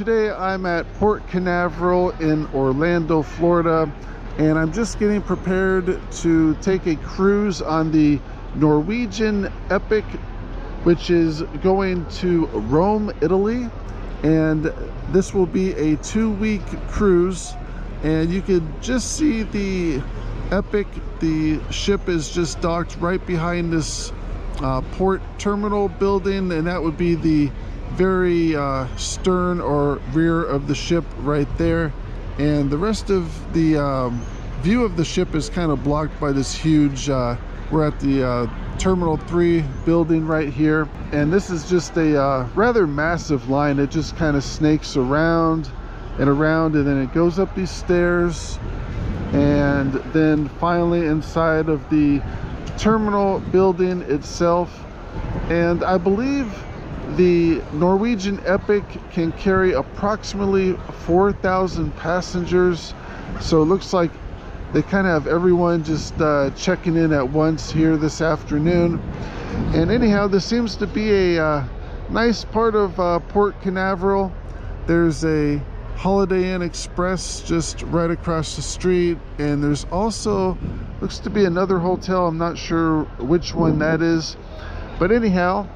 Today I'm at Port Canaveral in Orlando, Florida, and I'm just getting prepared to take a cruise on the Norwegian Epic, which is going to Rome, Italy. And this will be a 2-week cruise, and you could just see the Epic. The ship is just docked right behind this port terminal building, and that would be the very stern or rear of the ship right there, and the rest of the view of the ship is kind of blocked by this huge we're at the Terminal 3 building right here, and this is just a rather massive line. It just kind of snakes around and around, and then it goes up these stairs, and then finally inside of the terminal building itself. And I believe the Norwegian Epic can carry approximately 4,000 passengers, so it looks like they kind of have everyone just checking in at once here this afternoon. And anyhow, this seems to be a nice part of Port Canaveral. There's a Holiday Inn Express just right across the street, and there's also looks to be another hotel. I'm not sure which one that is, but anyhow,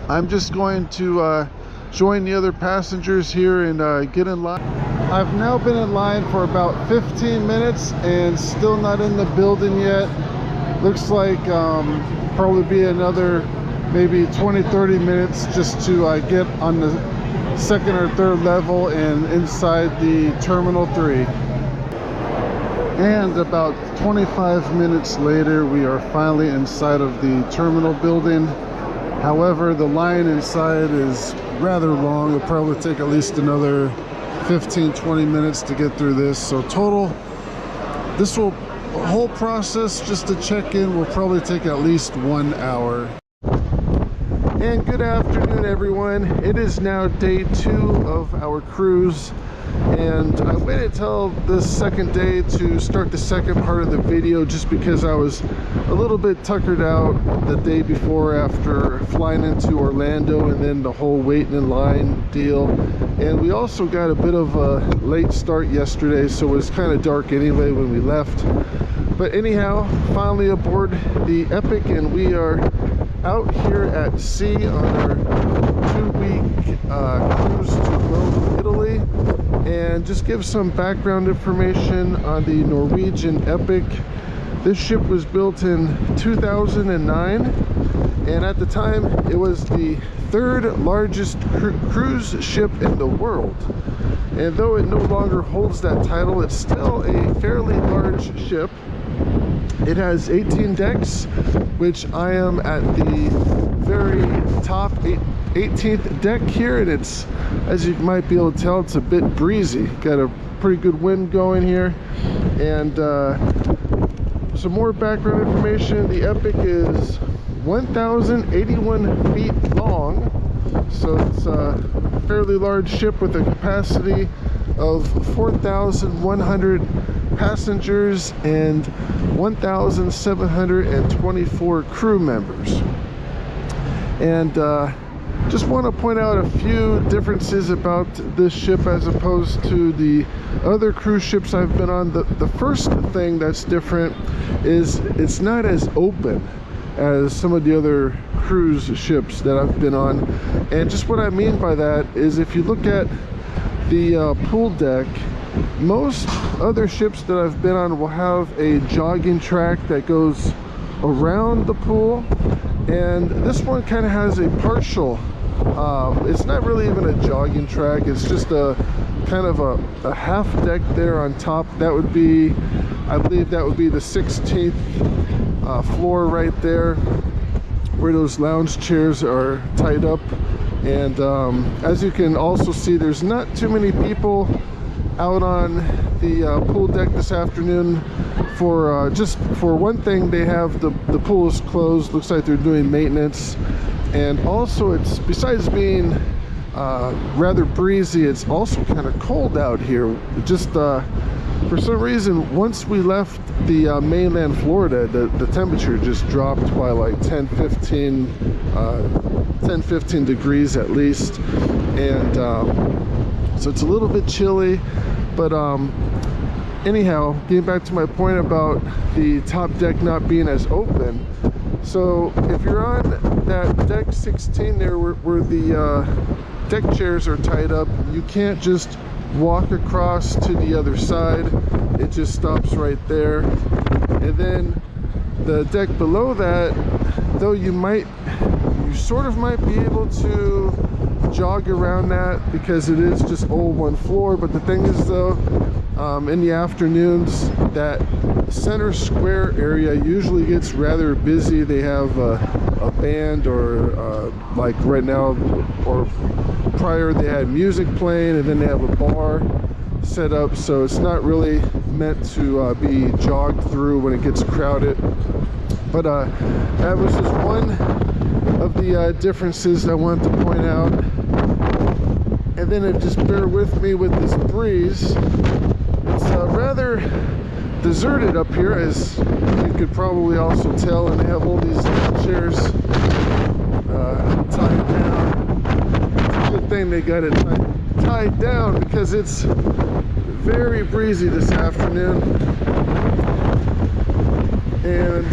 I'm just going to join the other passengers here and get in line. I've now been in line for about 15 minutes and still not in the building yet. Looks like probably be another maybe 20-30 minutes just to get on the second or third level and inside the Terminal 3. And about 25 minutes later, we are finally inside of the terminal building. However, the line inside is rather long. It'll probably take at least another 15-20 minutes to get through this. So total, whole process just to check in will probably take at least 1 hour. And good afternoon, everyone. It is now day 2 of our cruise, and I waited till this second day to start the second part of the video just because I was a little bit tuckered out the day before after flying into Orlando and then the whole waiting in line deal. And we also got a bit of a late start yesterday, so it was kind of dark anyway when we left. But anyhow, finally aboard the Epic, and we are out here at sea on our 2-week cruise to Rome, Italy. And just give some background information on the Norwegian Epic. This ship was built in 2009, and at the time it was the 3rd largest cruise ship in the world. And though it no longer holds that title, it's still a fairly large ship. It has 18 decks, which I am at the very top 18th deck here, and it's, as you might be able to tell, it's a bit breezy. Got a pretty good wind going here. And some more background information: the Epic is 1,081 feet long, so it's a fairly large ship with a capacity of 4,100 passengers and 1,724 crew members. And just want to point out a few differences about this ship as opposed to the other cruise ships I've been on. The first thing that's different is it's not as open as some of the other cruise ships that I've been on. And just what I mean by that is, if you look at the pool deck, most other ships that I've been on will have a jogging track that goes around the pool, and this one kind of has a partial, it's not really even a jogging track, it's just a kind of a half deck there on top. That would be, I believe that would be the 16th floor right there, where those lounge chairs are tied up. And as you can also see, there's not too many people out on the pool deck this afternoon. For just for one thing, they have the pool is closed. Looks like they're doing maintenance. And also, it's, besides being rather breezy, it's also kind of cold out here. Just for some reason, once we left the mainland Florida, the temperature just dropped by like 10-15 degrees at least. And so it's a little bit chilly. But anyhow, getting back to my point about the top deck not being as open. So if you're on that deck 16 there where the deck chairs are tied up, you can't just walk across to the other side. It just stops right there. And then the deck below that, though you sort of might be able to jog around that because it is just all one floor. But the thing is though, in the afternoons, that center square area usually gets rather busy. They have a band, or like right now or prior they had music playing, and then they have a bar set up, so it's not really meant to be jogged through when it gets crowded. But that was just one of the differences I wanted to point out. And then just bear with me with this breeze. It's rather deserted up here, as you could probably also tell, and they have all these chairs tied down. It's a good thing they got it tied down because it's very breezy this afternoon. And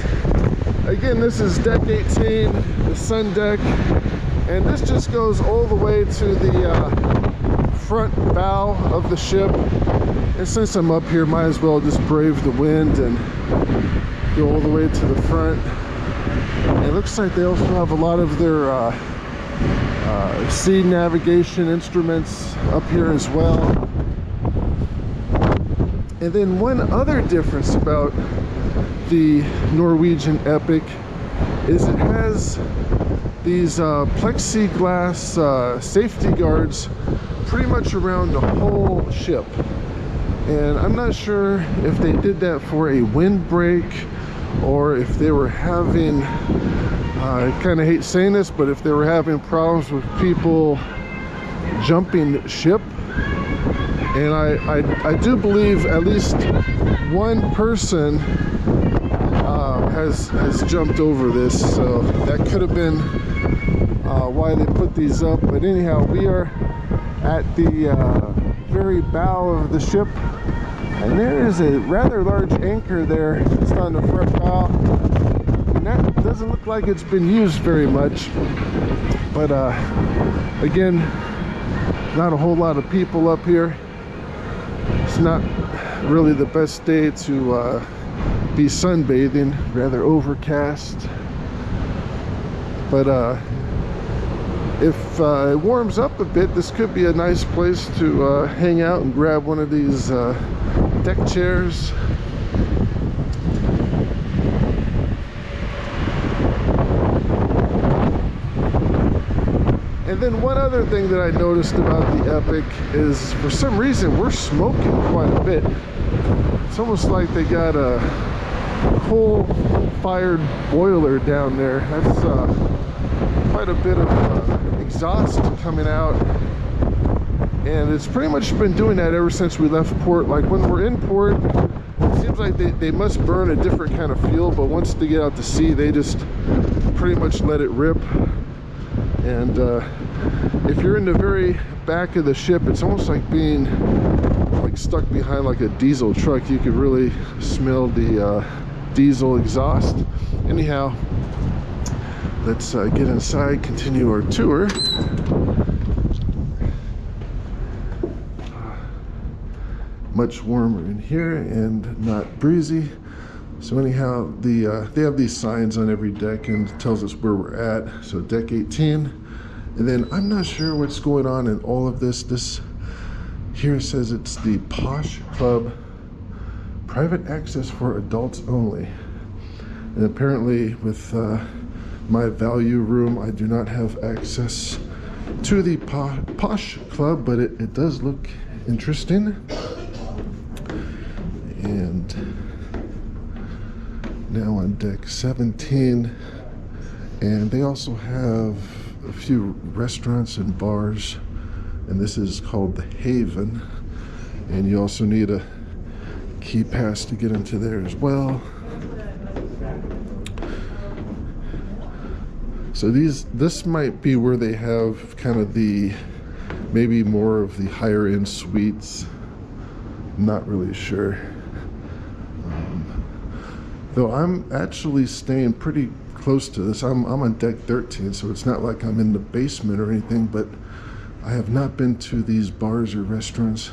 again, this is deck 18, the sun deck, and this just goes all the way to the front bow of the ship. And since I'm up here, might as well just brave the wind and go all the way to the front. And it looks like they also have a lot of their sea navigation instruments up here as well. And then one other difference about the Norwegian Epic is it has these plexiglass safety guards pretty much around the whole ship. And I'm not sure if they did that for a windbreak, or if they were having, I kind of hate saying this, but if they were having problems with people jumping ship. And I do believe at least one person has jumped over this, so that could have been why they put these up. But anyhow, we are at the very bow of the ship, and there is a rather large anchor there just on the front bow, and that doesn't look like it's been used very much. But again, not a whole lot of people up here. It's not really the best day to be sunbathing, rather overcast. But if it warms up a bit, this could be a nice place to hang out and grab one of these deck chairs. And then one other thing that I noticed about the Epic is, for some reason, we're smoking quite a bit. It's almost like they got a coal-fired boiler down there. That's quite a bit of exhaust coming out, and it's pretty much been doing that ever since we left port. Like when we're in port, it seems like they must burn a different kind of fuel, but once they get out to sea, they just pretty much let it rip. And if you're in the very back of the ship, it's almost like being like stuck behind like a diesel truck. You could really smell the diesel exhaust. Anyhow, let's get inside, continue our tour. Much warmer in here and not breezy. So anyhow, they have these signs on every deck and it tells us where we're at. So deck 18. And then I'm not sure what's going on in all of this. This here says it's the Posh Club, private access for adults only. And apparently with my value room, I do not have access to the Posh Club, but it does look interesting. And now on deck 17, and they also have a few restaurants and bars, and this is called the Haven, and you also need a key pass to get into there as well. So this might be where they have kind of the maybe more of the higher end suites. Not really sure. Though I'm actually staying pretty close to this. I'm on deck 13, so it's not like I'm in the basement or anything, but I have not been to these bars or restaurants.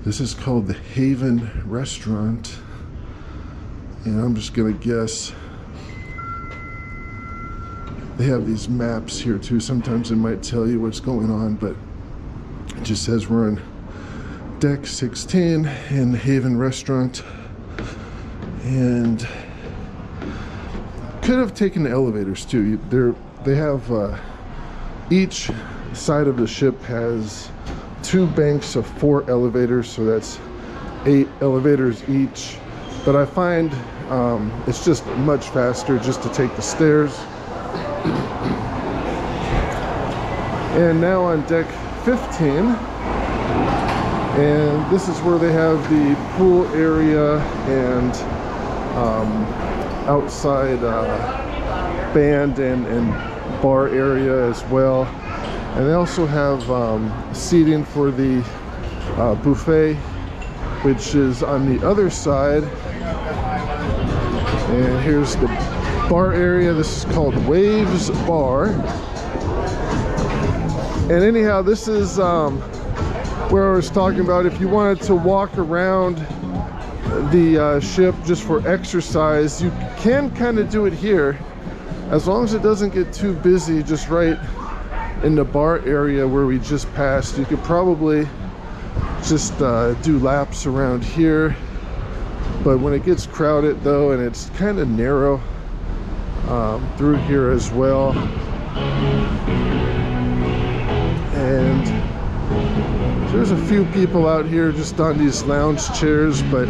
This is called the Haven Restaurant, and I'm just gonna guess. They have these maps here too. Sometimes it might tell you what's going on, but it just says we're on deck 16 in the Haven Restaurant. And could have taken the elevators too. They have each side of the ship has 2 banks of 4 elevators, so that's 8 elevators each. But I find it's just much faster just to take the stairs. And now on deck 15, and this is where they have the pool area and outside band and bar area as well. And they also have seating for the buffet, which is on the other side. And here's the bar area. This is called Waves Bar. And anyhow, this is where I was talking about if you wanted to walk around the ship just for exercise, you can kind of do it here, as long as it doesn't get too busy. Just right in the bar area where we just passed, you could probably just do laps around here. But when it gets crowded though, and it's kind of narrow through here as well, and there's a few people out here just on these lounge chairs, but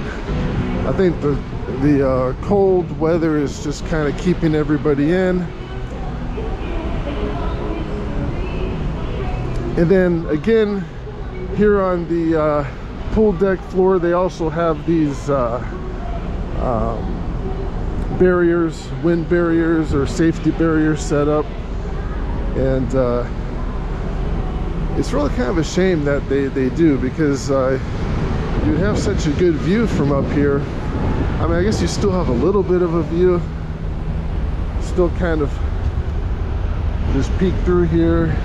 I think the cold weather is just kind of keeping everybody in. And then again, here on the pool deck floor, they also have these barriers, wind barriers or safety barriers set up. And it's really kind of a shame that they do, because you have such a good view from up here. I mean, I guess you still have a little bit of a view. Still kind of just peek through here.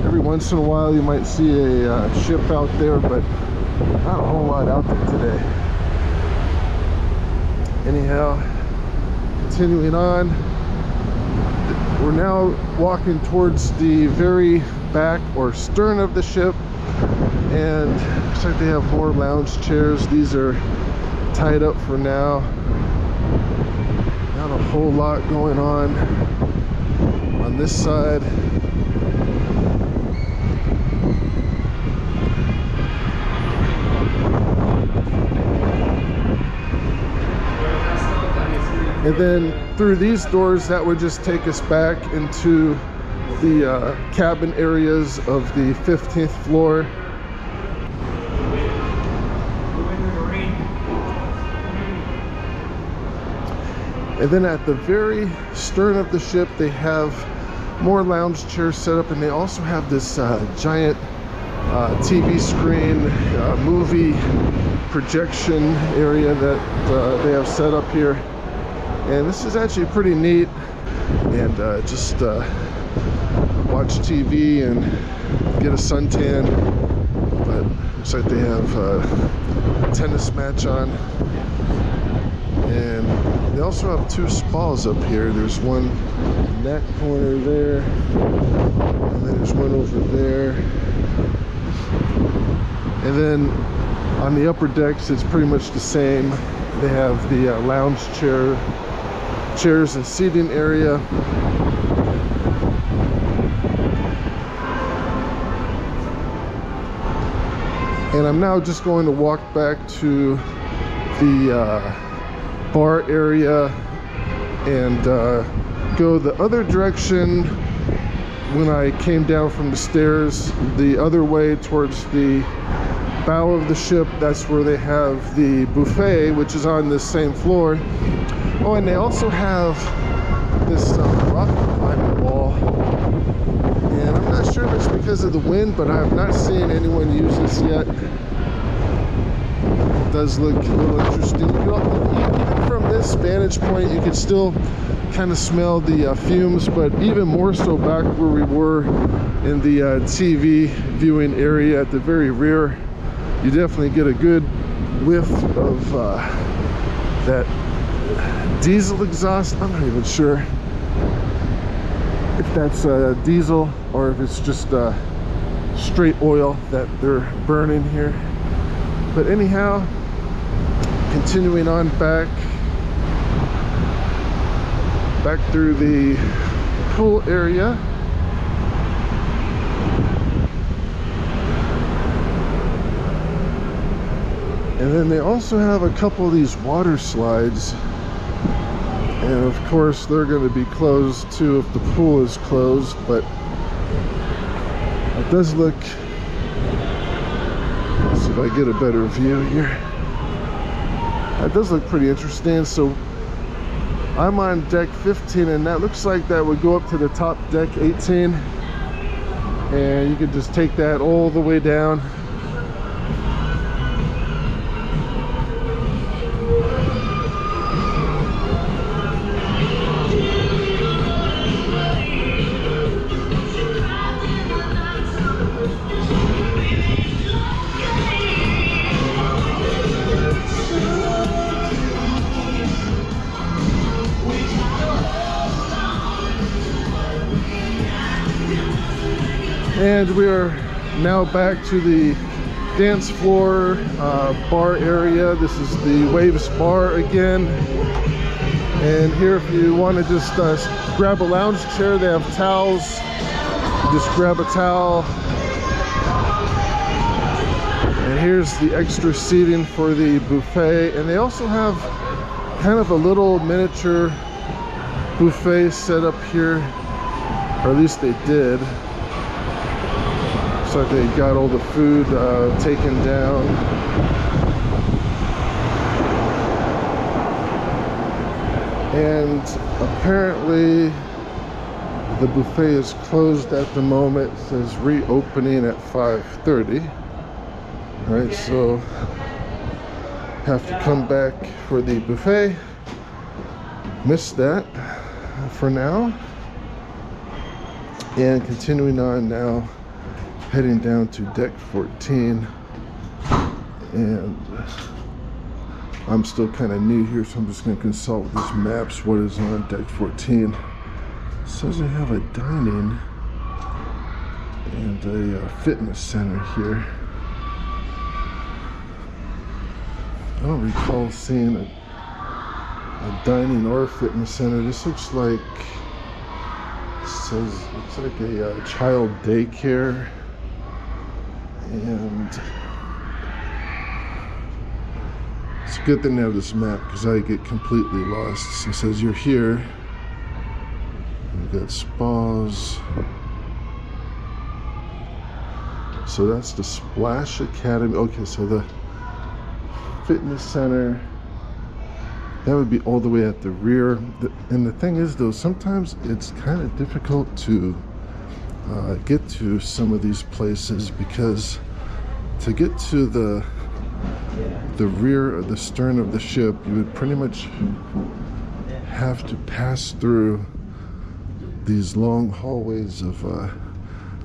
Every once in a while you might see a ship out there, but not a whole lot out there today. Anyhow, continuing on, we're now walking towards the very back or stern of the ship, and looks like they have more lounge chairs. These are tied up for now. Not a whole lot going on this side. And then through these doors, that would just take us back into the cabin areas of the 15th floor. And then at the very stern of the ship, they have more lounge chairs set up, and they also have this giant TV screen, movie projection area that they have set up here. And this is actually pretty neat, and just watch TV and get a suntan. But looks like they have a tennis match on, and they also have 2 spas up here. There's one in that corner there, and then there's one over there. And then on the upper decks, it's pretty much the same. They have the lounge chairs and seating area. And I'm now just going to walk back to the bar area and go the other direction. When I came down from the stairs, the other way towards the bow of the ship, that's where they have the buffet, which is on this same floor. Oh, and they also have this rock climbing wall, And I'm not sure if it's because of the wind, but I have not seen anyone use this yet. It does look a little interesting. You know, even from this vantage point, you can still kind of smell the fumes, but even more so back where we were in the TV viewing area at the very rear, you definitely get a good whiff of that diesel exhaust. I'm not even sure if that's diesel or if it's just straight oil that they're burning here. But anyhow, continuing on back through the pool area. And then they also have a couple of these water slides, and of course they're going to be closed too if the pool is closed, but it does look, let's see if I get a better view here. It does look pretty interesting. So I'm on deck 15, and that looks like that would go up to the top deck 18, and you could just take that all the way down. And we are now back to the dance floor bar area. This is the Waves Bar again. And here, if you want to just grab a lounge chair, they have towels. You just grab a towel. And here's the extra seating for the buffet. And they also have kind of a little miniature buffet set up here, or at least they did. Looks like they got all the food taken down. And apparently the buffet is closed at the moment. It says reopening at 5:30. All right, so have to come back for the buffet. Missed that for now. And continuing on now, heading down to deck 14, and I'm still kind of new here, so I'm just going to consult these maps. What is on deck 14? It says they have a dining and a fitness center here. I don't recall seeing a dining or a fitness center. This looks like, it says, looks like a child daycare. And it's a good thing to have this map, because I get completely lost. So it says you're here. We've got spas. So that's the Splash Academy. Okay, so the fitness center, that would be all the way at the rear. And the thing is though, sometimes it's kind of difficult to get to some of these places, because to get to the rear or the stern of the ship, you would pretty much have to pass through these long hallways of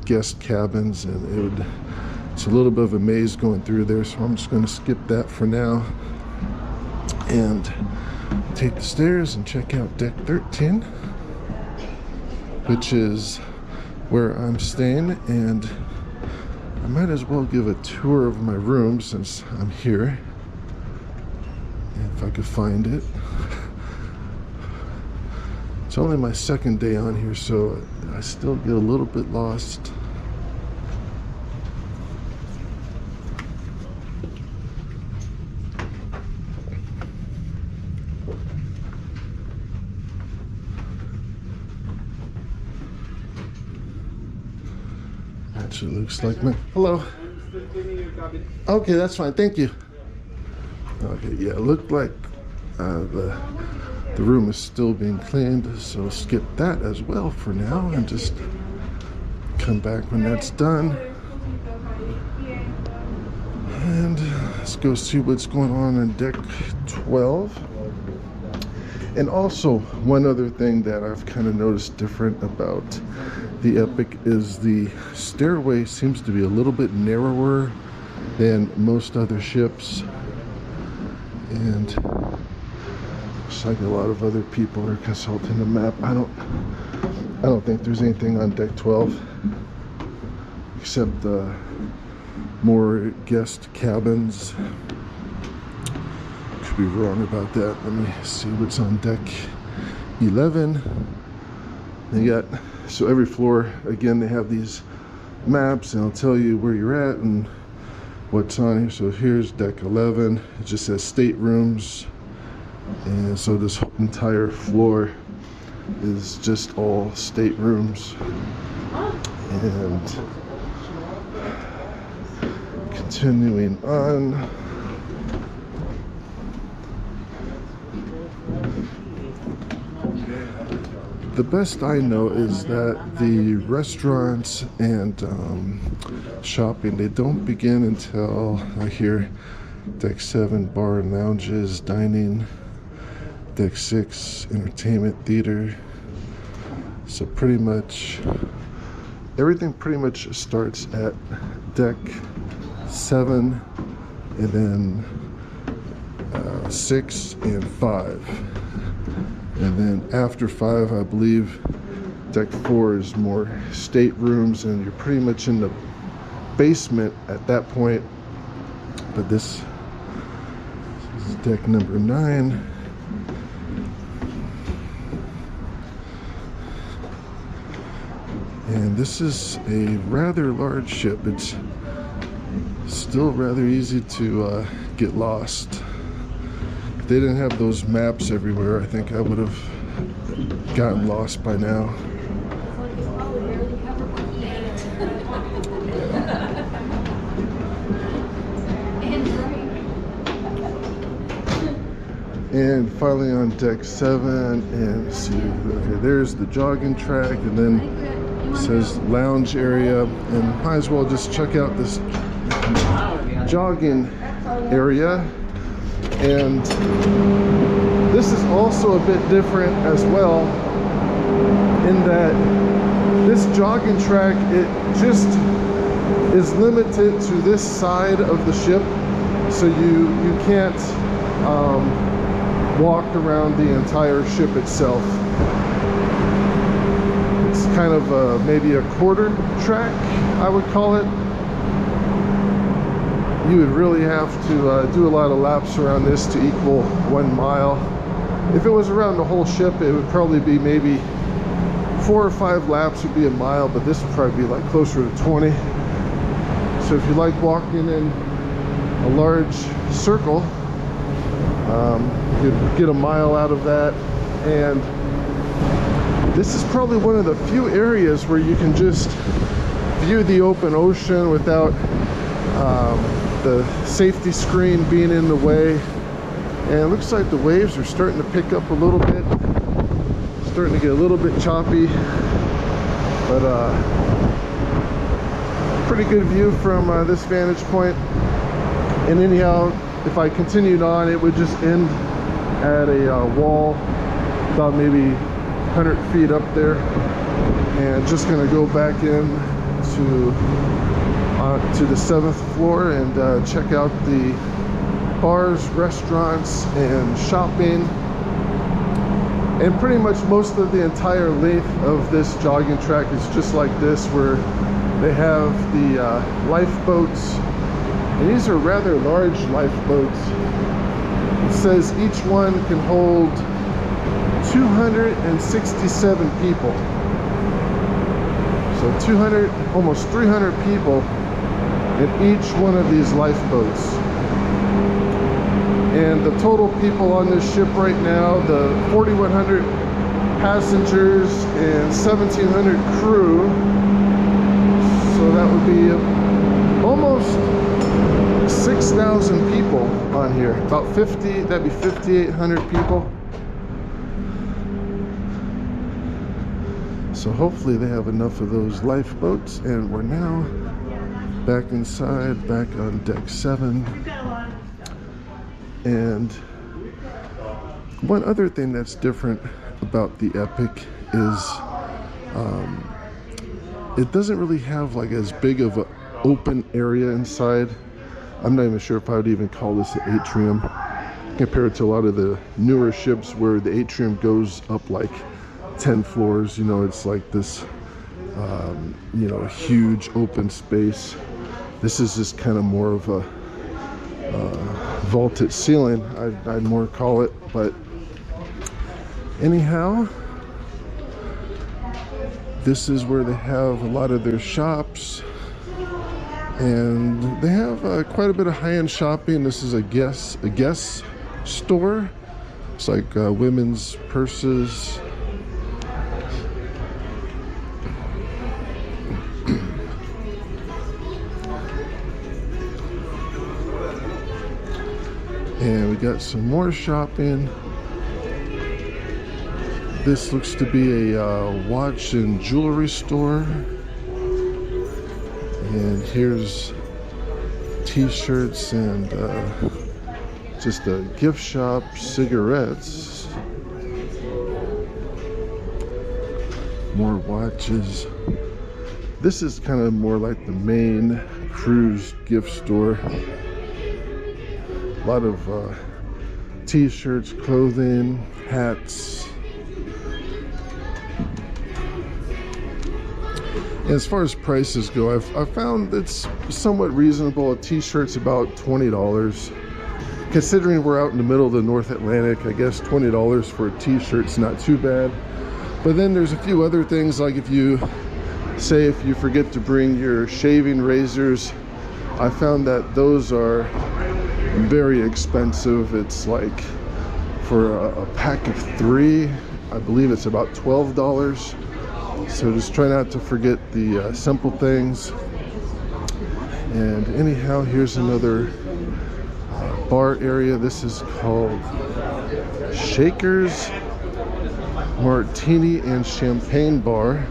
guest cabins, and it's a little bit of a maze going through there, so I'm just going to skip that for now and take the stairs and check out deck 13, which is where I'm staying. And I might as well give a tour of my room since I'm here, if I could find it. It's only my second day on here, so I still get a little bit lost. Actually looks like my, hello. Okay, that's fine, thank you. Okay, yeah, it looked like the room is still being cleaned, so skip that as well for now and just come back when that's done. And let's go see what's going on deck 12. And also, one other thing that I've kind of noticed different about the Epic is the stairway seems to be a little bit narrower than most other ships. And looks like a lot of other people are consulting the map. I don't think there's anything on deck 12 except more guest cabins. Could be wrong about that. Let me see what's on deck 11. They got, so every floor, again, they have these maps and it'll tell you where you're at and what's on here. So here's deck 11. It just says staterooms. And so this whole entire floor is just all staterooms. And continuing on, the best I know is that the restaurants and shopping, they don't begin until I hear deck 7, bar and lounges, dining, deck 6, entertainment theater. So pretty much everything pretty much starts at deck 7 and then 6 and 5. And then after 5, I believe deck 4 is more staterooms, and you're pretty much in the basement at that point. But this is deck number 9. And this is a rather large ship. It's still rather easy to get lost. If they didn't have those maps everywhere, I think I would have gotten lost by now. And finally on deck 7, and let's see, okay, there's the jogging track, and then it says lounge area, and might as well just check out this jogging area. And this is also a bit different as well, in that this jogging track, it just is limited to this side of the ship, so you can't walk around the entire ship itself. It's kind of maybe a quarter track, I would call it. You would really have to do a lot of laps around this to equal 1 mile. If it was around the whole ship, it would probably be maybe 4 or 5 laps would be a mile, but this would probably be like closer to 20. So if you like walking in a large circle, you'd get a mile out of that. And this is probably one of the few areas where you can just view the open ocean without the safety screen being in the way. And it looks like the waves are starting to pick up a little bit, starting to get a little bit choppy, but pretty good view from this vantage point. And anyhow, if I continued on, it would just end at a wall about maybe 100 feet up there, and just gonna go back in to the 7th floor and check out the bars, restaurants, and shopping. And pretty much most of the entire length of this jogging track is just like this, where they have the lifeboats, and these are rather large lifeboats. It says each one can hold 267 people. So 200, almost 300 people in each one of these lifeboats. And the total people on this ship right now, the 4,100 passengers and 1,700 crew. So that would be almost 6,000 people on here. About 50, that'd be 5,800 people. So hopefully they have enough of those lifeboats, and we're now back inside, back on deck 7. And one other thing that's different about the Epic is it doesn't really have like as big of an open area inside. I'm not even sure if I would even call this an atrium compared to a lot of the newer ships where the atrium goes up like 10 floors. You know, it's like this you know, huge open space. This is just kind of more of a vaulted ceiling, I'd more call it. But anyhow, this is where they have a lot of their shops, and they have quite a bit of high-end shopping. This is a guest store. It's like women's purses. And we got some more shopping. This looks to be a watch and jewelry store. And here's t-shirts and just a gift shop, cigarettes, more watches. This is kind of more like the main cruise gift store. A lot of t-shirts, clothing, hats. As far as prices go, I've found it's somewhat reasonable. A t-shirt's about $20. Considering we're out in the middle of the North Atlantic, I guess $20 for a t-shirt's not too bad. But then there's a few other things, like if you forget to bring your shaving razors, I found that those are very expensive. It's like for a pack of 3, I believe it's about $12. So just try not to forget the simple things. And anyhow, here's another bar area. This is called Shakers Martini and Champagne Bar.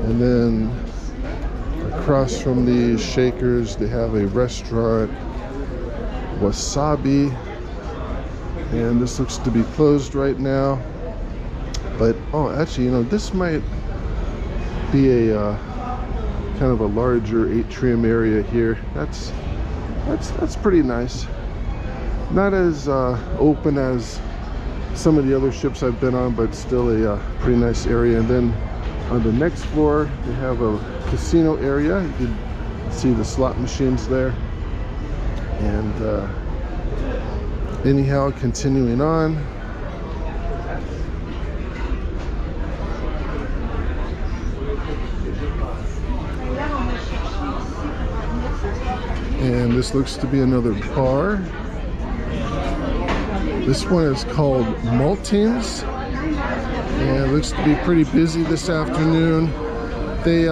And then across from the Shakers, they have a restaurant, Wasabi. And this looks to be closed right now. But oh, actually, you know, this might be a kind of a larger atrium area here. That's pretty nice. Not as open as some of the other ships I've been on, but still a pretty nice area. And then on the next floor, they have a casino area. You can see the slot machines there. And anyhow, continuing on. And this looks to be another bar. This one is called Maltings, and it looks to be pretty busy this afternoon. They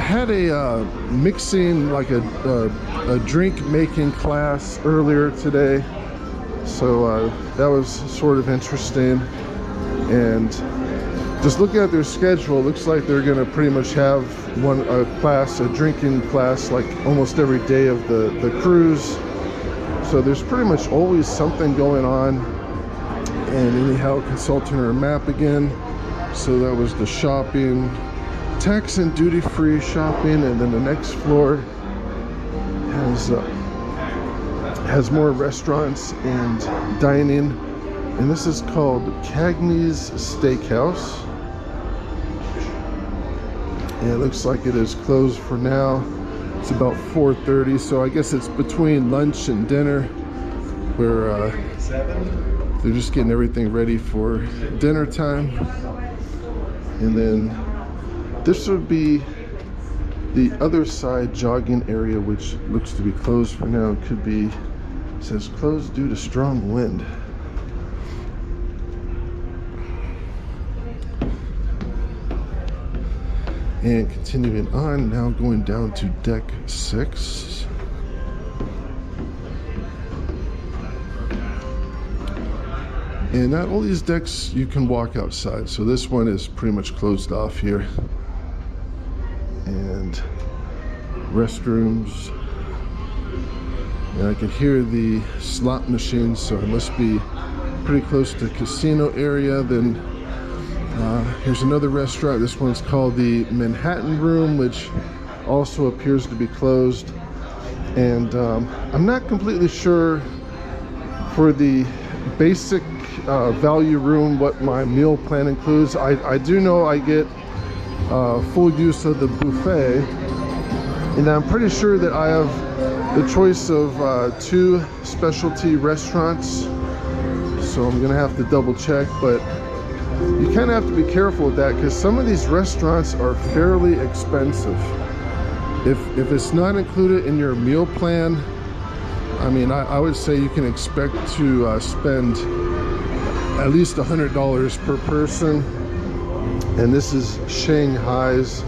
had a mixing, like a drink making class earlier today, so that was sort of interesting. And just looking at their schedule, it looks like they're gonna pretty much have a drinking class, like almost every day of the cruise. So there's pretty much always something going on. And anyhow, consulting our map again. So that was the shopping, tax and duty-free shopping, and then the next floor has more restaurants and dining. And this is called Cagney's Steakhouse. And it looks like it is closed for now. It's about 4:30, so I guess it's between lunch and dinner, where they're just getting everything ready for dinner time. And then this would be the other side jogging area, which looks to be closed for now. It could be, it says closed due to strong wind. And continuing on, now going down to deck 6. And not all these decks you can walk outside, so this one is pretty much closed off here. And restrooms, and I can hear the slot machines, so I must be pretty close to the casino area. Then here's another restaurant. This one's called the Manhattan Room, which also appears to be closed. And I'm not completely sure for the basic value room what my meal plan includes. I do know I get full use of the buffet, and I'm pretty sure that I have the choice of 2 specialty restaurants, so I'm gonna have to double check. But you kind of have to be careful with that, because some of these restaurants are fairly expensive. If it's not included in your meal plan, I mean, I would say you can expect to spend at least $100 per person. And this is Shanghai's.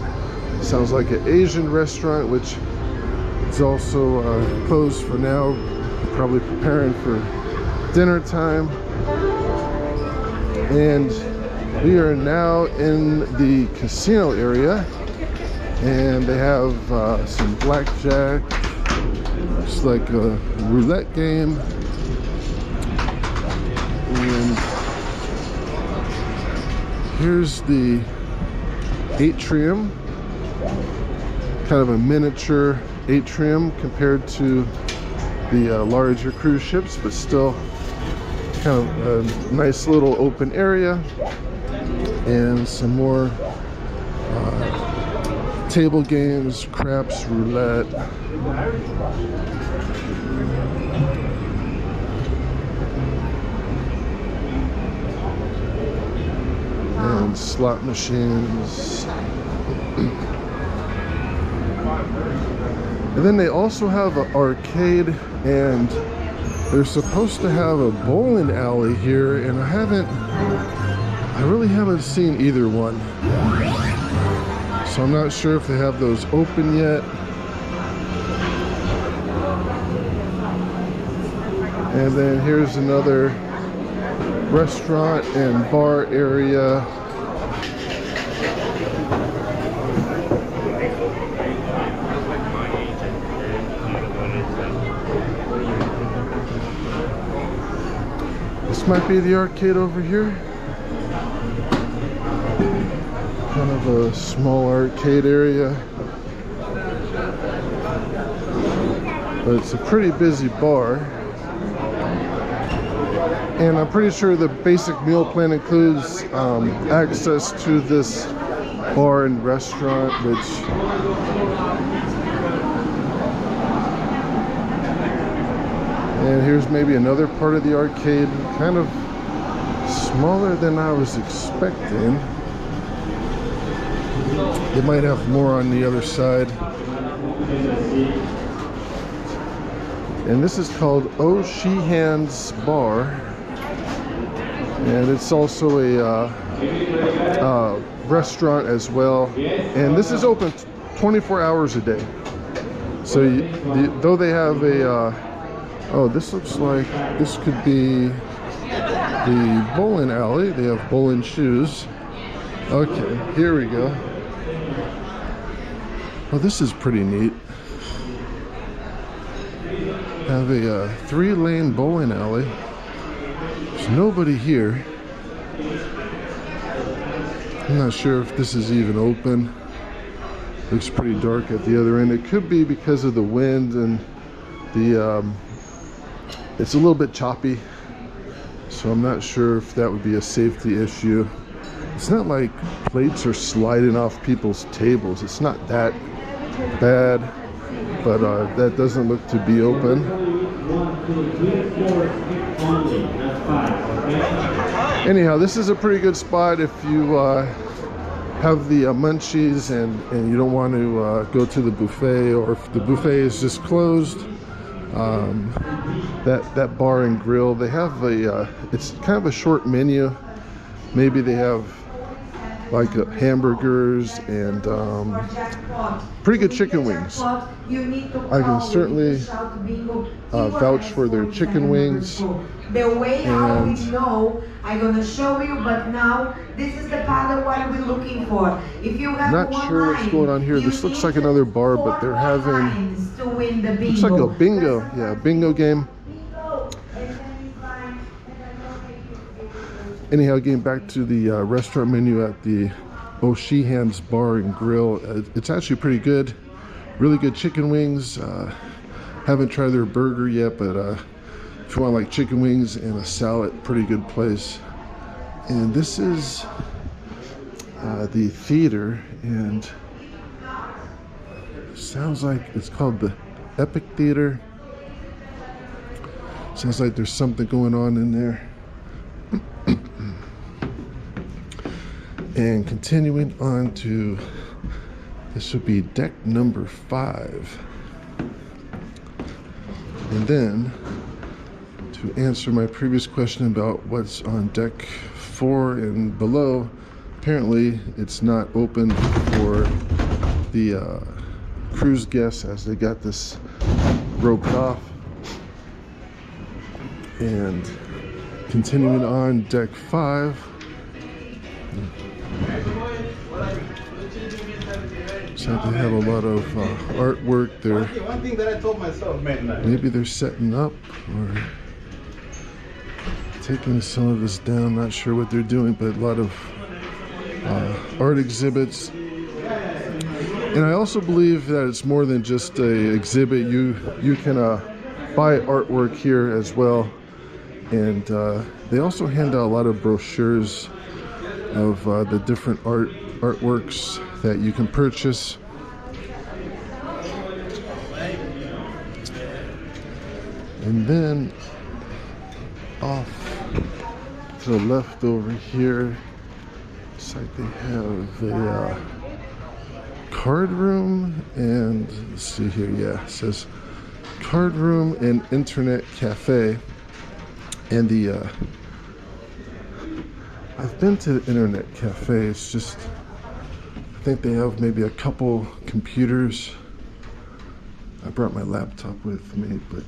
Sounds like an Asian restaurant, which is also closed for now, probably preparing for dinner time. And we are now in the casino area, and they have some blackjack. It's like a roulette game. And here's the atrium, kind of a miniature atrium compared to the larger cruise ships, but still kind of a nice little open area. And some more table games, craps, roulette. And slot machines. And then they also have an arcade, and they're supposed to have a bowling alley here, and I really haven't seen either one. So I'm not sure if they have those open yet. And then here's another restaurant and bar area. This might be the arcade over here. Kind of a small arcade area, but it's a pretty busy bar. And I'm pretty sure the basic meal plan includes access to this bar and restaurant, which and here's maybe another part of the arcade, kind of smaller than I was expecting. They might have more on the other side. And this is called Oh Sheehan's Bar, and it's also a restaurant as well. And this is open 24 hours a day. So though they have a oh, this looks like this could be the bowling alley. They have bowling shoes. Okay, here we go. Oh, this is pretty neat. Have a 3-lane bowling alley. There's nobody here. I'm not sure if this is even open. Looks pretty dark at the other end. It could be because of the wind and the it's a little bit choppy, so I'm not sure if that would be a safety issue. It's not like plates are sliding off people's tables. It's not that bad, but that doesn't look to be open. Anyhow, this is a pretty good spot if you have the munchies and you don't want to go to the buffet, or if the buffet is just closed. That bar and grill, they have a it's kind of a short menu. Maybe they have like hamburgers and pretty good chicken wings. I can certainly vouch for their chicken wings. The way how we know, I'm gonna show you, but now this is the part of what we're looking for. If you have not sure what's going on here. This looks like another bar, but they're having looks like a bingo, yeah, bingo game. Anyhow, getting back to the restaurant menu at the O'Sheehan's Bar and Grill, it's actually pretty good. Really good chicken wings. Haven't tried their burger yet, but if you want like chicken wings and a salad, pretty good place. And this is the theater, and sounds like it's called the Epic Theater. Sounds like there's something going on in there. And continuing on to, this would be deck number 5. And then, to answer my previous question about what's on deck 4 and below, apparently it's not open for the cruise guests, as they got this roped off. And continuing on deck 5, so they have a lot of artwork there. One thing that I told myself, man. Maybe they're setting up or taking some of this down. Not sure what they're doing, but a lot of art exhibits. And I also believe that it's more than just a exhibit. You can buy artwork here as well. And they also hand out a lot of brochures of the different artworks that you can purchase. And then off to the left over here, looks like they have a card room, and let's see here, yeah, it says card room and internet cafe. And the I've been to the internet cafe. It's just, I think they have maybe a couple computers. I brought my laptop with me, but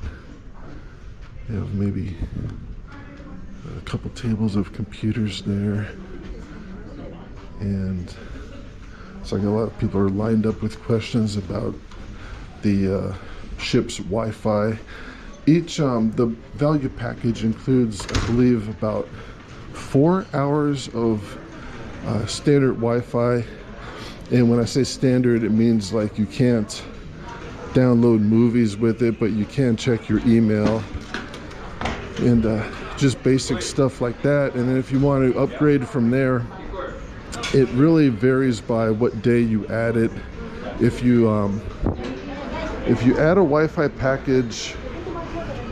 they have maybe a couple tables of computers there. And it's like a lot of people are lined up with questions about the ship's Wi-Fi. Each, the value package includes, I believe, about 4 hours of standard Wi-Fi. And when I say standard, it means like you can't download movies with it, but you can check your email and just basic stuff like that. And then if you want to upgrade from there, it really varies by what day you add it. If you add a Wi-Fi package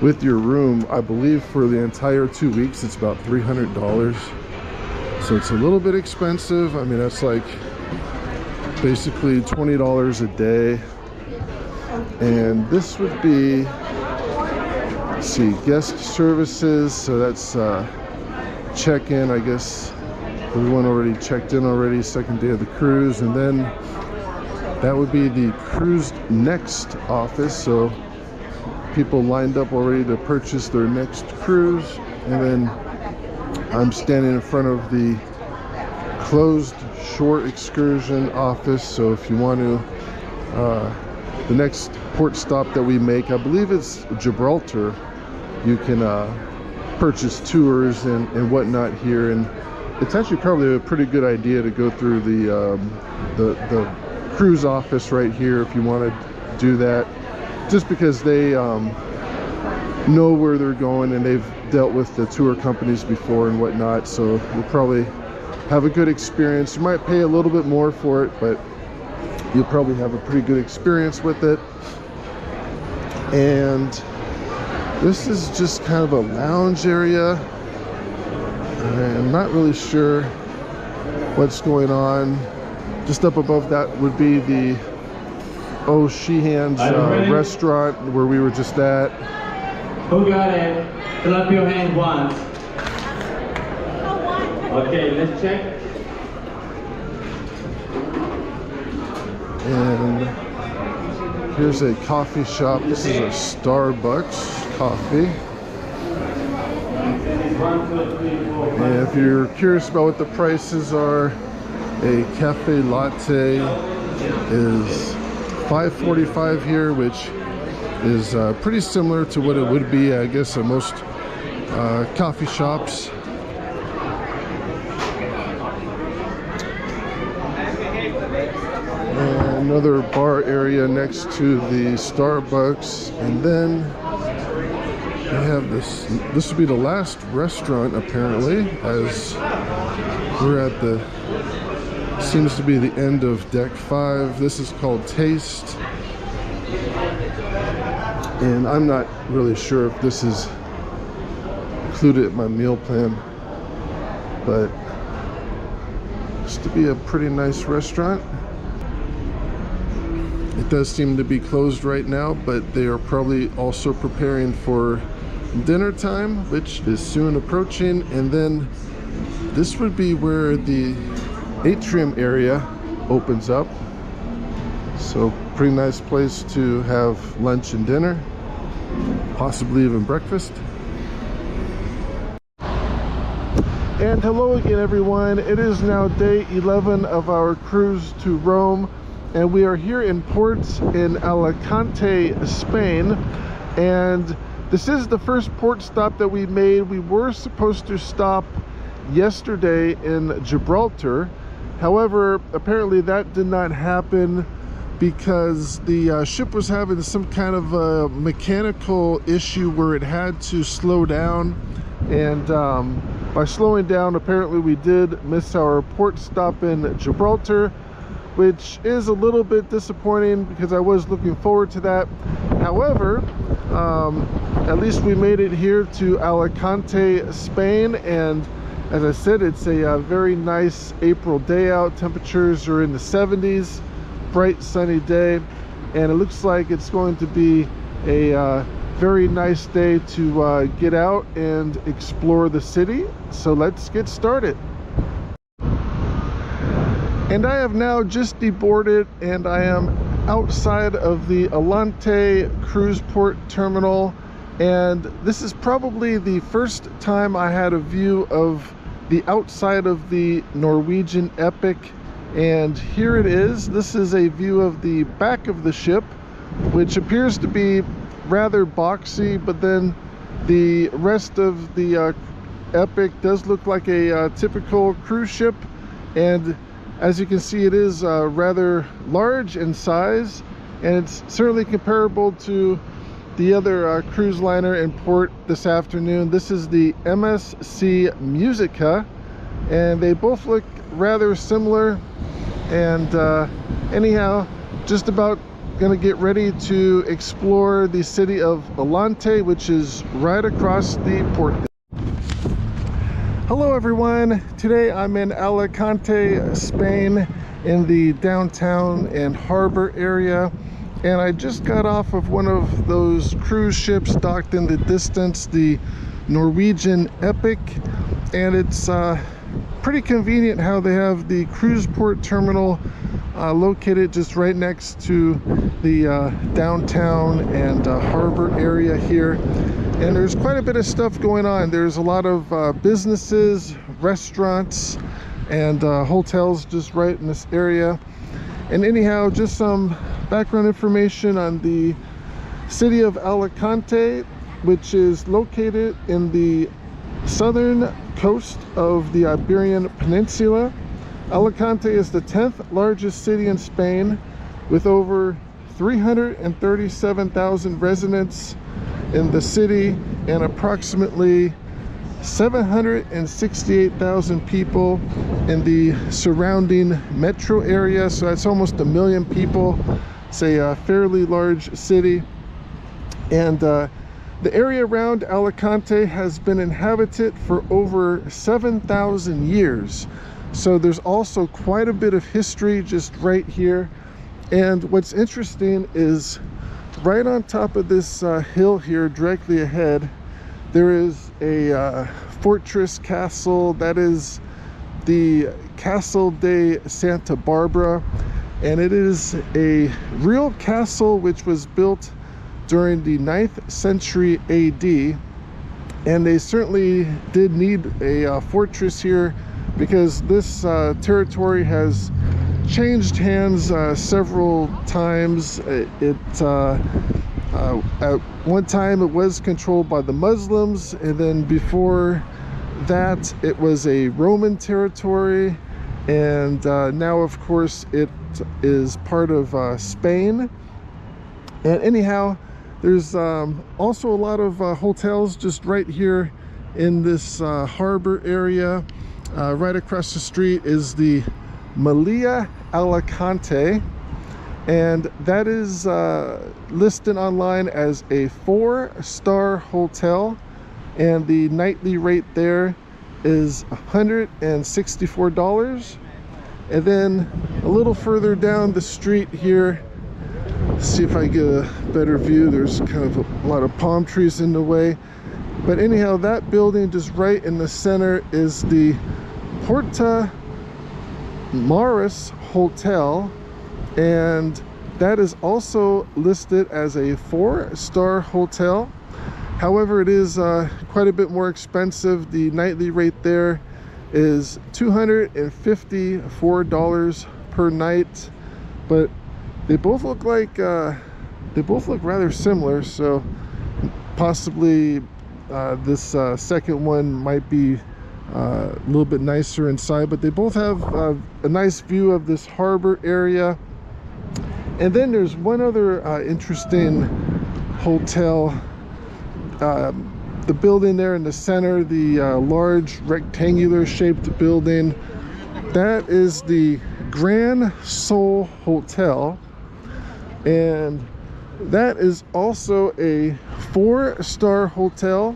with your room, I believe for the entire 2 weeks it's about $300. So it's a little bit expensive. I mean, that's like basically $20 a day. And this would be, let's see, guest services. So that's check-in, I guess. Everyone already checked in already, second day of the cruise. And then that would be the cruise next office. So people lined up already to purchase their next cruise. And then I'm standing in front of the closed shore excursion office. So if you want to, the next port stop that we make, I believe it's Gibraltar, you can purchase tours and whatnot here. And it's actually probably a pretty good idea to go through the cruise office right here if you want to do that, just because they know where they're going and they've dealt with the tour companies before and whatnot. So you'll probably have a good experience. You might pay a little bit more for it, but you'll probably have a pretty good experience with it. And this is just kind of a lounge area. I'm not really sure what's going on. Just up above that would be the O'Sheehan's restaurant where we were just at. Who got it? Clap your hand once. Okay, let's check. And here's a coffee shop. This is a Starbucks coffee. And if you're curious about what the prices are, a cafe latte is $5.45 here, which is pretty similar to what it would be, I guess, at most coffee shops. And another bar area next to the Starbucks, and then we have this. This will be the last restaurant apparently, as we're at the, seems to be the end of deck 5. This is called Taste, and I'm not really sure if this is included in my meal plan, but it's to be a pretty nice restaurant. It does seem to be closed right now, but they are probably also preparing for dinner time, which is soon approaching. And then this would be where the atrium area opens up, so pretty nice place to have lunch and dinner, possibly even breakfast. And hello again, everyone. It is now day 11 of our cruise to Rome, and we are here in ports in Alicante, Spain. And this is the first port stop that we made. We were supposed to stop yesterday in Gibraltar. However, apparently that did not happen because the ship was having some kind of a mechanical issue where it had to slow down. And by slowing down, apparently we did miss our port stop in Gibraltar, which is a little bit disappointing because I was looking forward to that. However, at least we made it here to Alicante, Spain, and as I said, it's a very nice April day out. Temperatures are in the 70s, bright sunny day, and it looks like it's going to be a very nice day to get out and explore the city. So let's get started. And I have now just deboarded, and I am outside of the Alicante cruise port terminal, and this is probably the first time I had a view of the outside of the Norwegian Epic. And here it is. This is a view of the back of the ship, which appears to be rather boxy, but then the rest of the Epic does look like a typical cruise ship. And as you can see, it is rather large in size, and it's certainly comparable to the other cruise liner in port this afternoon. This is the MSC Musica, and they both look rather similar. And anyhow, just about gonna get ready to explore the city of Alicante, which is right across the port. Hello everyone, today I'm in Alicante, Spain, in the downtown and harbor area, and I just got off of one of those cruise ships docked in the distance, the Norwegian Epic. And it's pretty convenient how they have the cruise port terminal located just right next to the downtown and harbor area here. And there's quite a bit of stuff going on. There's a lot of businesses, restaurants, and hotels just right in this area. And anyhow, just some background information on the city of Alicante, which is located in the southern coast of the Iberian Peninsula. Alicante is the 10th largest city in Spain, with over 337,000 residents in the city and approximately 768,000 people in the surrounding metro area. So that's almost 1 million people. It's a fairly large city. And the area around Alicante has been inhabited for over 7,000 years. So there's also quite a bit of history just right here. And what's interesting is right on top of this hill here, directly ahead, there is a fortress castle. That is the Castle de Santa Barbara. And it is a real castle which was built during the 9th century AD. And they certainly did need a fortress here, because this territory has changed hands several times. At one time it was controlled by the Muslims, and then before that it was a Roman territory, and now of course it is part of Spain. And anyhow, there's also a lot of hotels just right here in this harbor area. Right across the street is the Malia Alicante, and that is listed online as a 4-star hotel, and the nightly rate there is $164. And then a little further down the street here, see if I get a better view, there's kind of a lot of palm trees in the way, but anyhow, that building just right in the center is the Porta Maris Hotel, and that is also listed as a 4-star hotel. However, it is quite a bit more expensive. The nightly rate there is $254 per night, but they both look like they both look rather similar, so possibly this second one might be a little bit nicer inside, but they both have a nice view of this harbor area. And then there's one other interesting hotel, the building there in the center, the large rectangular shaped building, that is the Grand Sol Hotel, and that is also a 4-star hotel,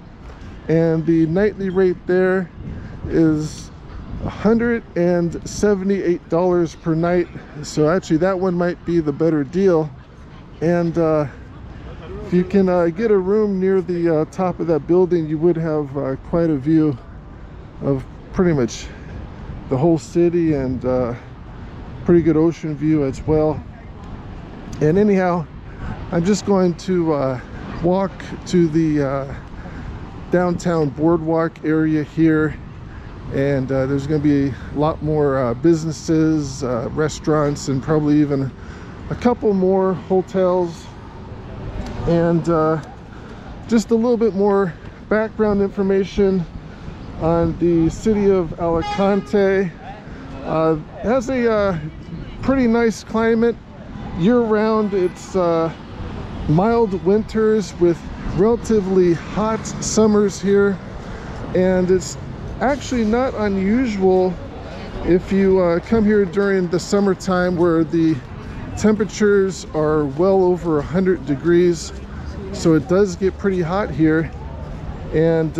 and the nightly rate there is $178 per night. So actually that one might be the better deal. And if you can get a room near the top of that building, you would have quite a view of pretty much the whole city, and pretty good ocean view as well. And anyhow, I'm just going to walk to the downtown boardwalk area here, and there's going to be a lot more businesses, restaurants, and probably even a couple more hotels. And just a little bit more background information on the city of Alicante. It has a pretty nice climate year-round. It's mild winters with relatively hot summers here, and it's actually not unusual if you come here during the summertime, where the temperatures are well over 100 degrees. So it does get pretty hot here, and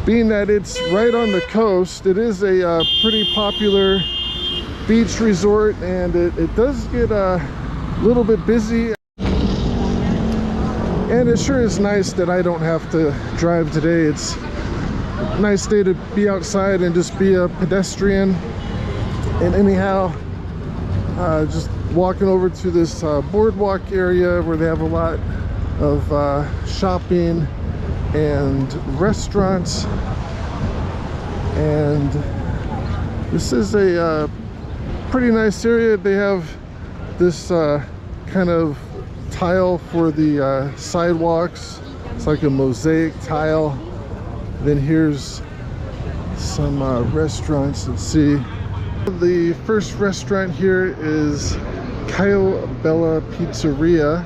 being that it's right on the coast, it is a pretty popular beach resort, and it does get a little bit busy. And it sure is nice that I don't have to drive today. It's a nice day to be outside and just be a pedestrian. And anyhow, just walking over to this boardwalk area where they have a lot of shopping and restaurants. And this is a pretty nice area. They have this kind of tile for the sidewalks. It's like a mosaic tile. Then here's some restaurants. Let's see. The first restaurant here is Caio Bella Pizzeria,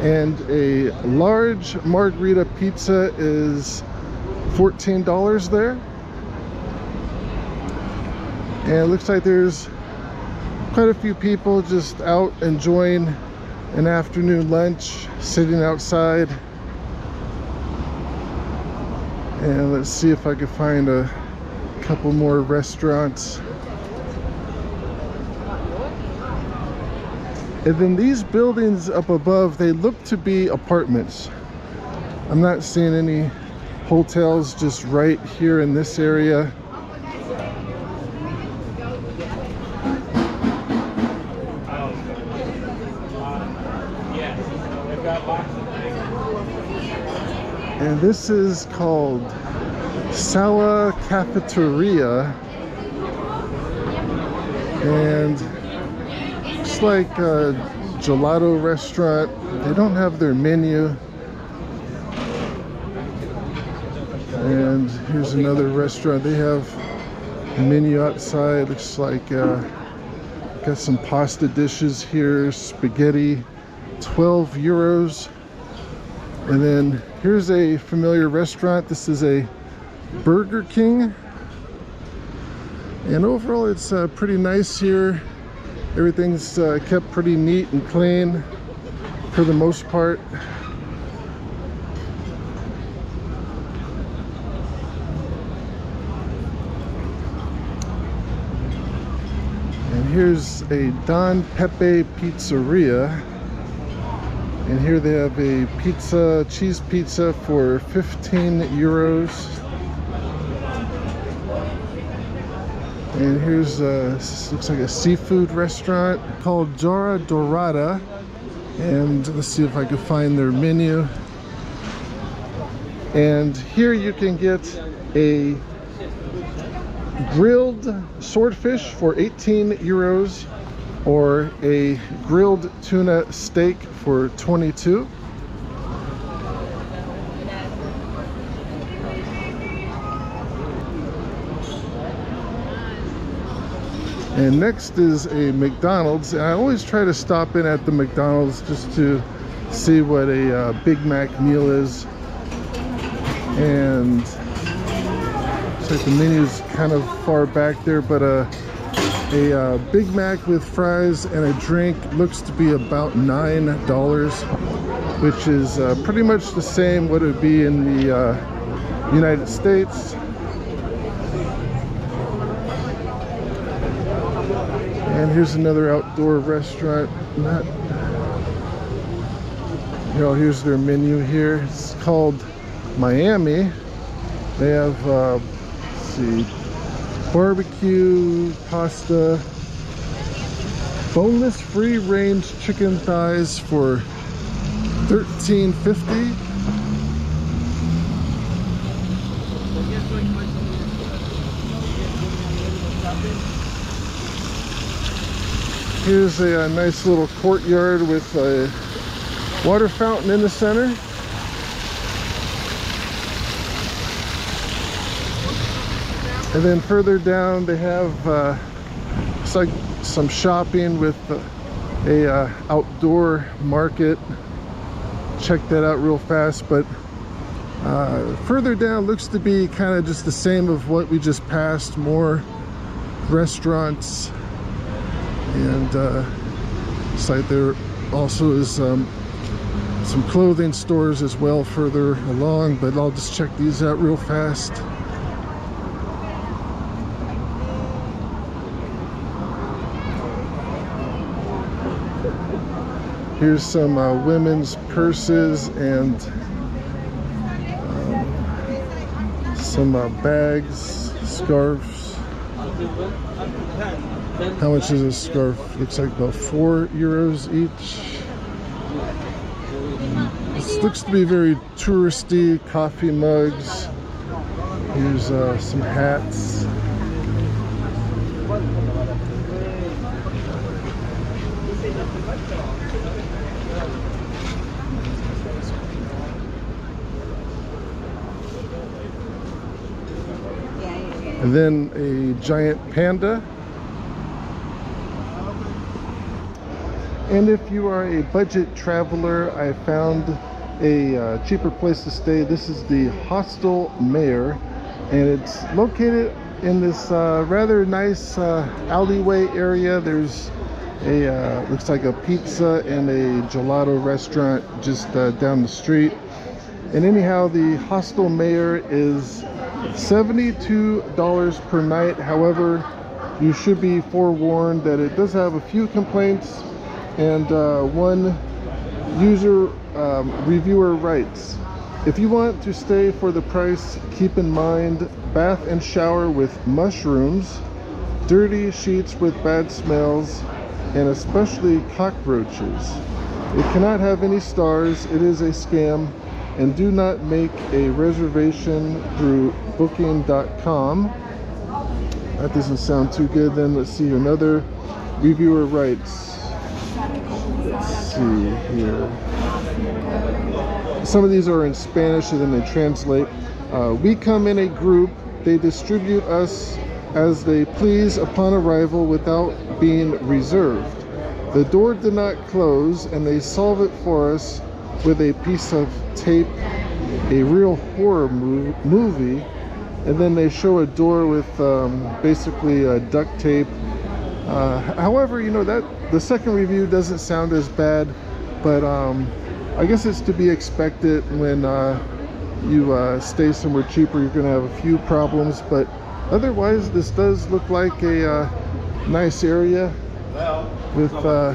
and a large margarita pizza is $14 there. And it looks like there's quite a few people just out enjoying an afternoon lunch, sitting outside. And let's see if I can find a couple more restaurants. And then these buildings up above, they look to be apartments. I'm not seeing any hotels just right here in this area. And this is called Sala Cafeteria, and it's like a gelato restaurant. They don't have their menu. And here's another restaurant. They have a menu outside. Looks like got some pasta dishes here, spaghetti, 12 euros. And then here's a familiar restaurant. This is a Burger King. And overall it's pretty nice here. Everything's kept pretty neat and clean for the most part. And here's a Don Pepe Pizzeria. And here they have a pizza, cheese pizza for 15 euros. And here's looks like a seafood restaurant called Jara Dorada. And let's see if I can find their menu. And here you can get a grilled swordfish for 18 euros or a grilled tuna steak for 22. And next is a McDonald's. And I always try to stop in at the McDonald's just to see what a Big Mac meal is. And looks like the menu's kind of far back there, but a Big Mac with fries and a drink looks to be about $9, which is pretty much the same what it would be in the United States. And here's another outdoor restaurant. Here's their menu here. It's called Miami. They have let's see, barbecue, pasta, boneless free-range chicken thighs for $13.50. Here's a nice little courtyard with a water fountain in the center. And then further down they have it's like some shopping with a outdoor market. Check that out real fast. But further down looks to be kind of just the same of what we just passed. More restaurants, and it's like there also is some clothing stores as well further along, but I'll just check these out real fast. Here's some women's purses and some bags, scarves. How much is a scarf? Looks like about 4 euros each. This looks to be very touristy. Coffee mugs. Here's some hats. And then a giant panda. And if you are a budget traveler, I found a cheaper place to stay. This is the Hostel Mayor, and it's located in this rather nice alleyway area. There's a looks like a pizza and a gelato restaurant just down the street. And anyhow, the Hostel Mayor is $72 per night. However, you should be forewarned that it does have a few complaints, and one user reviewer writes, if you want to stay for the price, keep in mind bath and shower with mushrooms, dirty sheets with bad smells, and especially cockroaches. It cannot have any stars. It is a scam, and do not make a reservation through booking.com. That doesn't sound too good. Then let's see, another reviewer writes, let's see here. Some of these are in Spanish and then they translate. We come in a group. They distribute us as they please upon arrival without being reserved. The door did not close and they solve it for us with a piece of tape, a real horror movie. And then they show a door with basically duct tape. However, you know, that the second review doesn't sound as bad, but I guess it's to be expected when you stay somewhere cheaper. You're going to have a few problems, but otherwise this does look like a nice area with a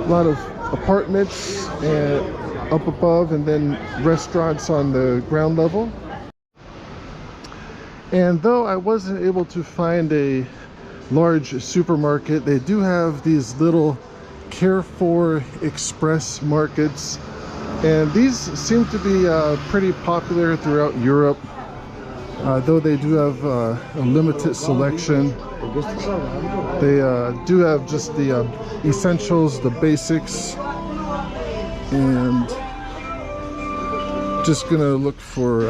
lot of apartments and up above, and then restaurants on the ground level. And though I wasn't able to find a large supermarket, they do have these little Carrefour Express markets, and these seem to be pretty popular throughout Europe, though they do have a limited selection. They do have just the essentials, the basics, and just gonna look for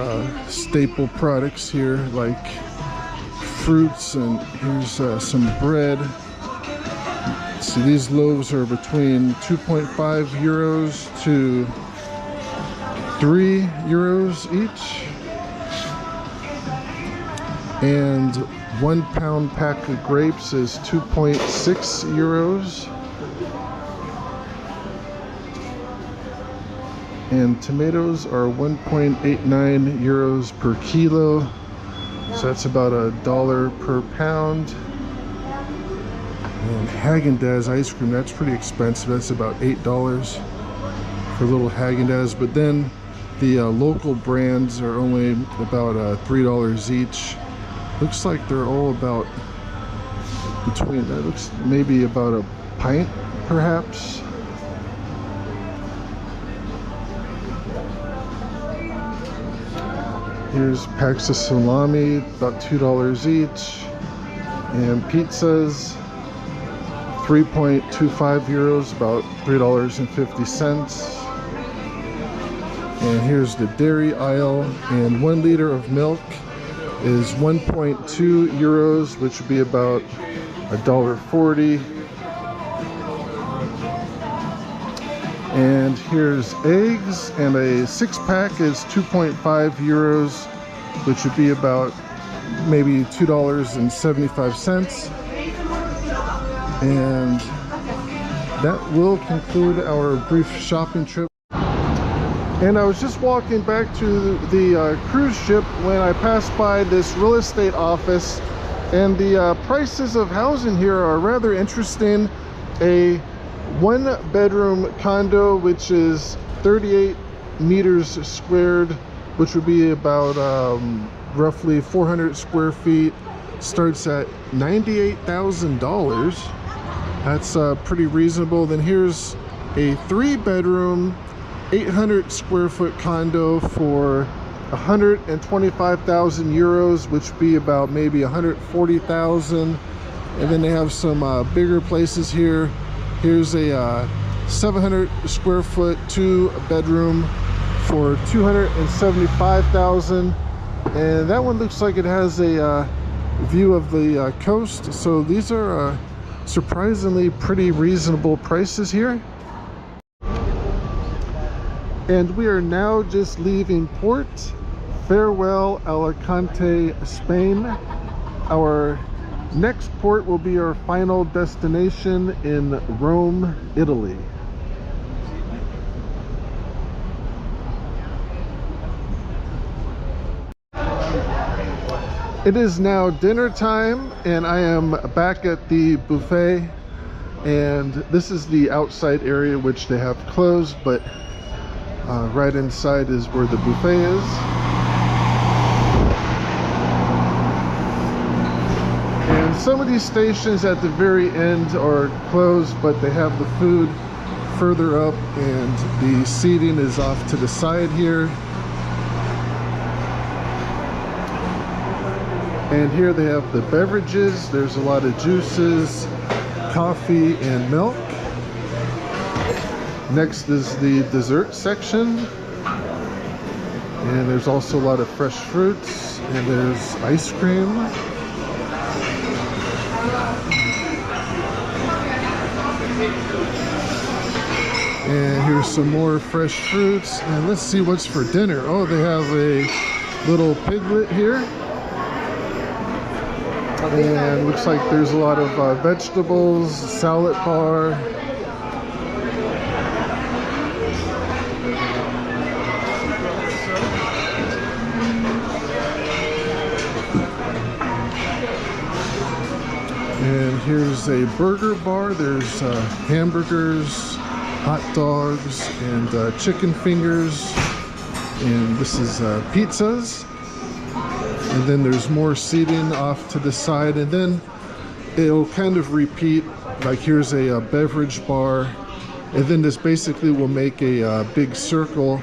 staple products here like fruits, and here's some bread. See, these loaves are between 2.5 euros to 3 euros each, and 1 pound pack of grapes is 2.6 euros. And tomatoes are 1.89 euros per kilo, so that's about $1 per pound. And Haagen-Dazs ice cream, that's pretty expensive. That's about $8 for a little Haagen-Dazs, but then the local brands are only about $3 each. Looks like they're all about between, that looks maybe about a pint perhaps. Here's packs of salami, about $2 each, and pizzas, 3.25 euros, about $3.50. And here's the dairy aisle, and 1 liter of milk is 1.2 euros, which would be about $1.40. And here's eggs, and a 6-pack is 2.5 euros, which would be about maybe $2.75. And that will conclude our brief shopping trip. And I was just walking back to the cruise ship when I passed by this real estate office, and the prices of housing here are rather interesting. A 1-bedroom condo, which is 38 meters squared, which would be about roughly 400 square feet, starts at $98,000. That's pretty reasonable. Then here's a 3-bedroom 800 square foot condo for 125,000 euros, which would be about maybe 140,000. And then they have some bigger places here. Here's a 700 square foot 2-bedroom for 275,000, and that one looks like it has a view of the coast. So these are surprisingly pretty reasonable prices here. And we are now just leaving port. Farewell, Alicante, Spain. Our next port will be our final destination in Rome, Italy. It is now dinner time, and I am back at the buffet, and this is the outside area which they have closed, but right inside is where the buffet is. And some of these stations at the very end are closed, but they have the food further up, and the seating is off to the side here. And here they have the beverages. There's a lot of juices, coffee, and milk. Next is the dessert section. And there's also a lot of fresh fruits, and there's ice cream. And here's some more fresh fruits. And let's see what's for dinner. Oh, they have a little piglet here. And looks like there's a lot of vegetables, salad bar. And here's a burger bar. There's hamburgers, hot dogs, and chicken fingers. And this is pizzas. And then there's more seating off to the side, and then it'll kind of repeat. Like here's a beverage bar, and then this basically will make a big circle.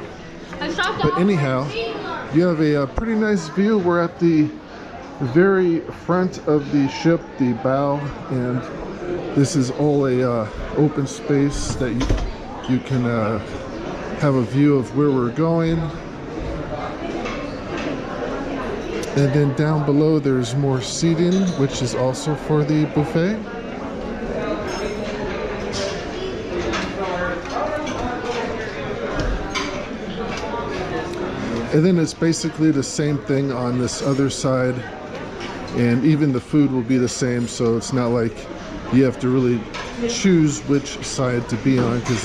But anyhow, you have a pretty nice view. We're at the very front of the ship, the bow, and this is all a open space that you can have a view of where we're going. And then down below there's more seating, which is also for the buffet. And then it's basically the same thing on this other side. And even the food will be the same, so it's not like you have to really choose which side to be on, because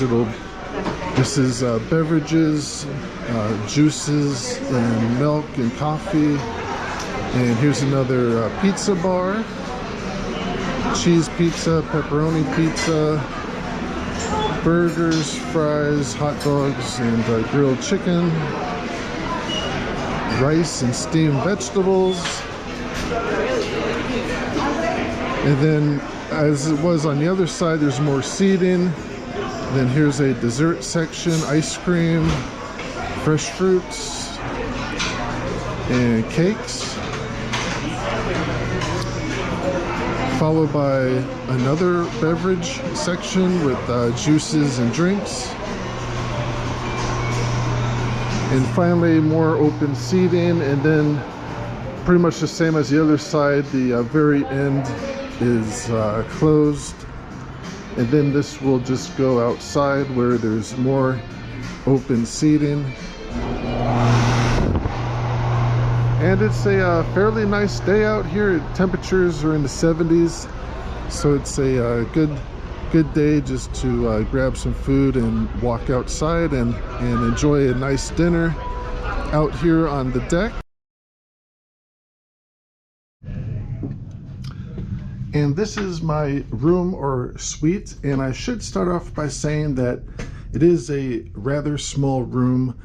this is beverages, juices, and milk and coffee. And here's another pizza bar, cheese pizza, pepperoni pizza, burgers, fries, hot dogs, and grilled chicken, rice and steamed vegetables. And then, as it was on the other side, there's more seating. Then here's a dessert section, ice cream, fresh fruits, and cakes. Followed by another beverage section with juices and drinks. And finally, more open seating, and then pretty much the same as the other side. The very end is closed, and then this will just go outside where there's more open seating. And it's a fairly nice day out here. Temperatures are in the 70s, so it's a good day just to grab some food and walk outside and enjoy a nice dinner out here on the deck. And this is my room or suite, and I should start off by saying that it is a rather small room,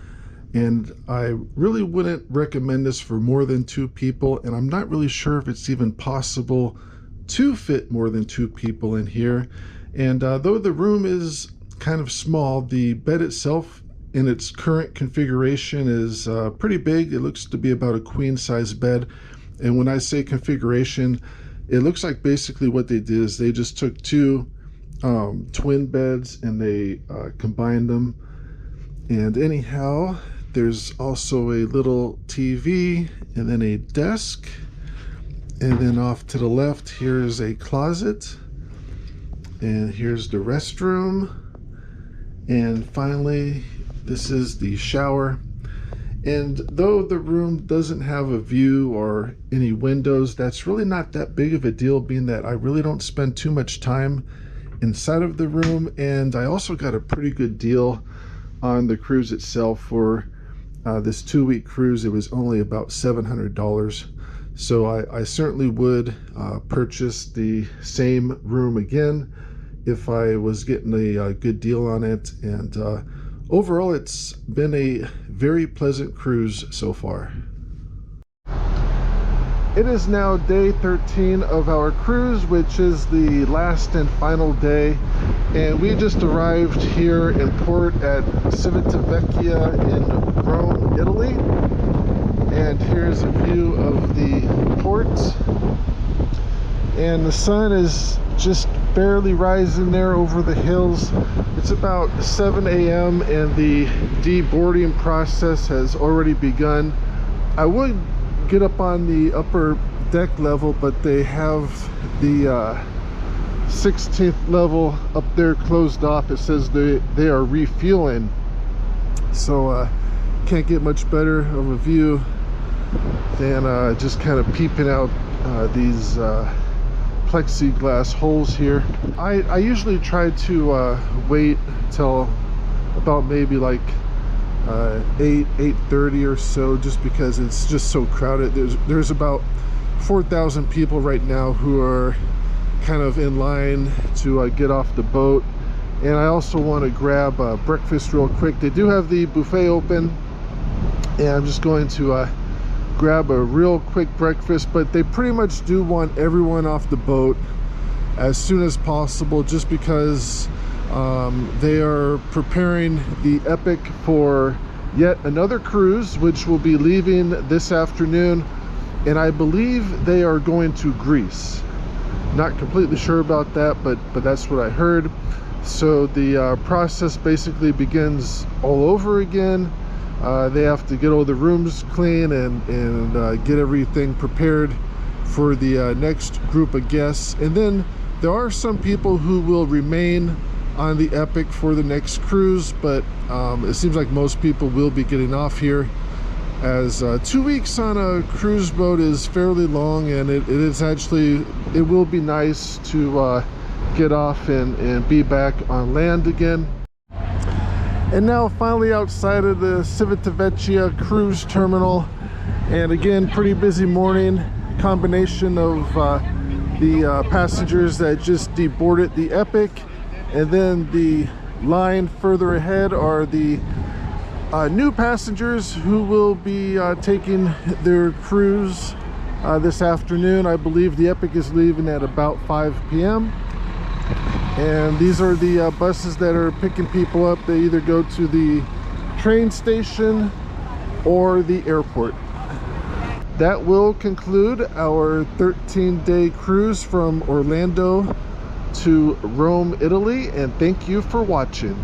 and I really wouldn't recommend this for more than 2 people, and I'm not really sure if it's even possible to fit more than 2 people in here. And though the room is kind of small, the bed itself in its current configuration is pretty big. It looks to be about a queen size bed. And when I say configuration, it looks like basically what they did is they just took 2 twin beds and they combined them. And anyhow, there's also a little TV and then a desk, and then off to the left here's a closet, and here's the restroom, and finally this is the shower. And though the room doesn't have a view or any windows, that's really not that big of a deal, being that I really don't spend too much time inside of the room. And I also got a pretty good deal on the cruise itself. For this 2-week cruise, it was only about $700. So I certainly would purchase the same room again if I was getting a good deal on it. And overall, it's been a very pleasant cruise so far. It is now day 13 of our cruise, which is the last and final day, and we just arrived here in port at Civitavecchia in Rome, Italy. And here's a view of the port, and the sun is just barely rising there over the hills. It's about 7 a.m. and the deboarding process has already begun. I would get up on the upper deck level, but they have the 16th level up there closed off. It says they are refueling, so can't get much better of a view than just kind of peeping out these plexiglass holes here. I usually try to wait till about maybe like 8:30 or so, just because it's just so crowded. There's about 4,000 people right now who are kind of in line to get off the boat, and I also want to grab breakfast real quick. They do have the buffet open, and I'm just going to grab a real quick breakfast, but they pretty much do want everyone off the boat as soon as possible, just because they are preparing the Epic for yet another cruise, which will be leaving this afternoon, and I believe they are going to Greece. Not completely sure about that, but that's what I heard. So the process basically begins all over again. They have to get all the rooms clean and get everything prepared for the next group of guests. And then there are some people who will remain on the Epic for the next cruise, but it seems like most people will be getting off here, as 2 weeks on a cruise boat is fairly long, and it will be nice to get off and be back on land again. And now finally outside of the Civitavecchia cruise terminal, and again, pretty busy morning. Combination of the passengers that just deboarded the Epic, and then the line further ahead are the new passengers who will be taking their cruise this afternoon. I believe the Epic is leaving at about 5 p.m. And these are the buses that are picking people up. They either go to the train station or the airport. That will conclude our 13-day cruise from Orlando to Rome, Italy, and thank you for watching.